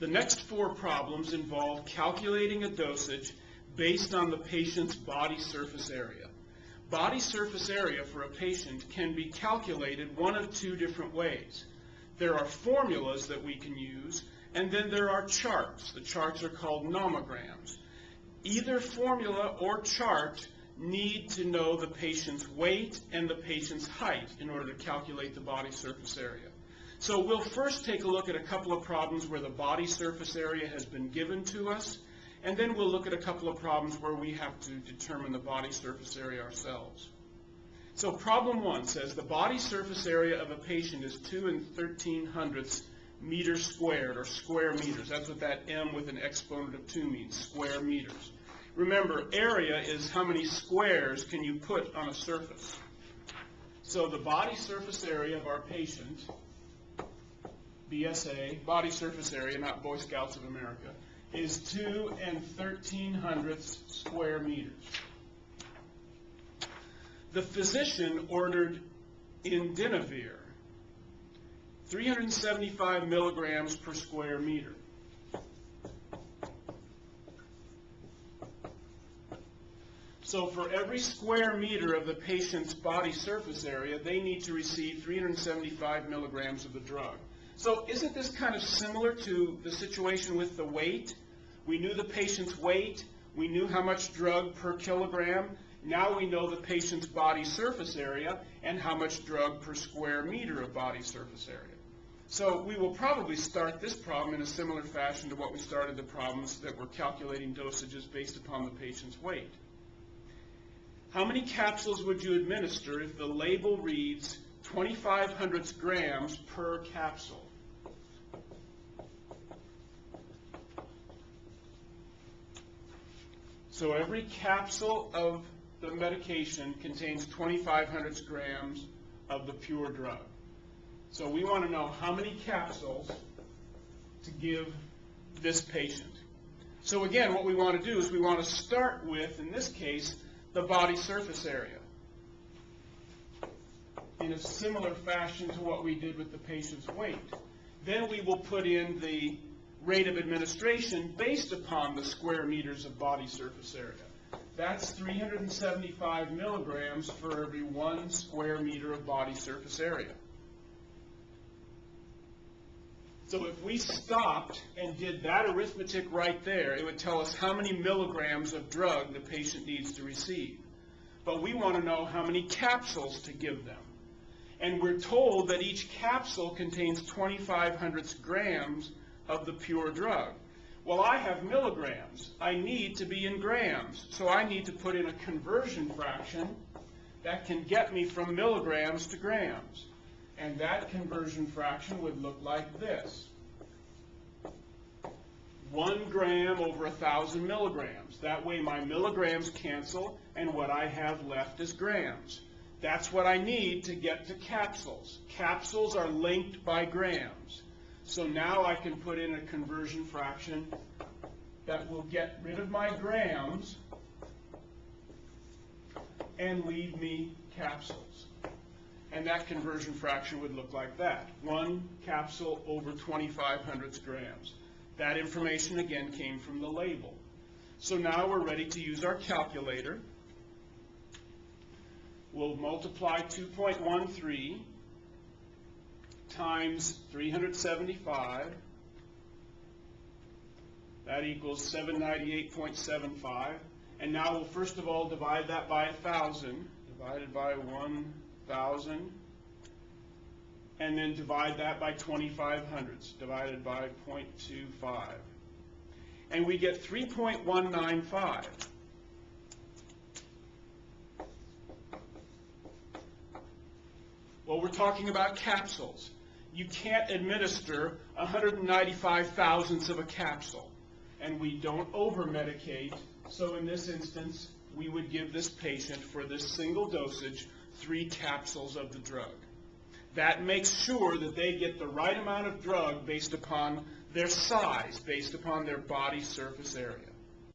The next 4 problems involve calculating a dosage based on the patient's body surface area. Body surface area for a patient can be calculated one of 2 different ways. There are formulas that we can use, and then there are charts. The charts are called nomograms. Either formula or chart need to know the patient's weight and the patient's height in order to calculate the body surface area. So we'll first take a look at a couple of problems where the body surface area has been given to us, and then we'll look at a couple of problems where we have to determine the body surface area ourselves. So problem 1 says the body surface area of a patient is 2 13/100 meters squared, or square meters. That's what that M with an exponent of 2 means, square meters. Remember, area is how many squares can you put on a surface. So the body surface area of our patient, BSA, body surface area, not Boy Scouts of America, is 2 13/100 square meters. The physician ordered indinavir, 375 milligrams per square meter. So for every square meter of the patient's body surface area, they need to receive 375 milligrams of the drug. So isn't this kind of similar to the situation with the weight? We knew the patient's weight, we knew how much drug per kilogram. Now we know the patient's body surface area and how much drug per square meter of body surface area. So we will probably start this problem in a similar fashion to what we started the problems that were calculating dosages based upon the patient's weight. How many capsules would you administer if the label reads 2,500 grams per capsule? So every capsule of the medication contains 2,500 grams of the pure drug. So we want to know how many capsules to give this patient. So again, what we want to do is we want to start with, in this case, the body surface area, in a similar fashion to what we did with the patient's weight. Then we will put in the rate of administration based upon the square meters of body surface area. That's 375 milligrams for every 1 square meter of body surface area. So if we stopped and did that arithmetic right there, it would tell us how many milligrams of drug the patient needs to receive. But we want to know how many capsules to give them. And we're told that each capsule contains 2,500 grams of the pure drug. Well, I have milligrams. I need to be in grams. So I need to put in a conversion fraction that can get me from milligrams to grams. And that conversion fraction would look like this. 1 gram over 1,000 milligrams. That way my milligrams cancel, and what I have left is grams. That's what I need to get to capsules. Capsules are linked by grams. So now I can put in a conversion fraction that will get rid of my grams and leave me capsules. And that conversion fraction would look like that. 1 capsule over 2,500 grams. That information, again, came from the label. So now we're ready to use our calculator. We'll multiply 2.13 times 375. That equals 798.75. And now we'll first of all divide that by 1,000. Divided by 1,000. And then divide that by 2,500, divided by 0.25. And we get 3.195. Well, we're talking about capsules. You can't administer 195 thousandths of a capsule. And we don't over-medicate. So in this instance, we would give this patient, for this single dosage, 3 capsules of the drug. That makes sure that they get the right amount of drug based upon their size, based upon their body surface area.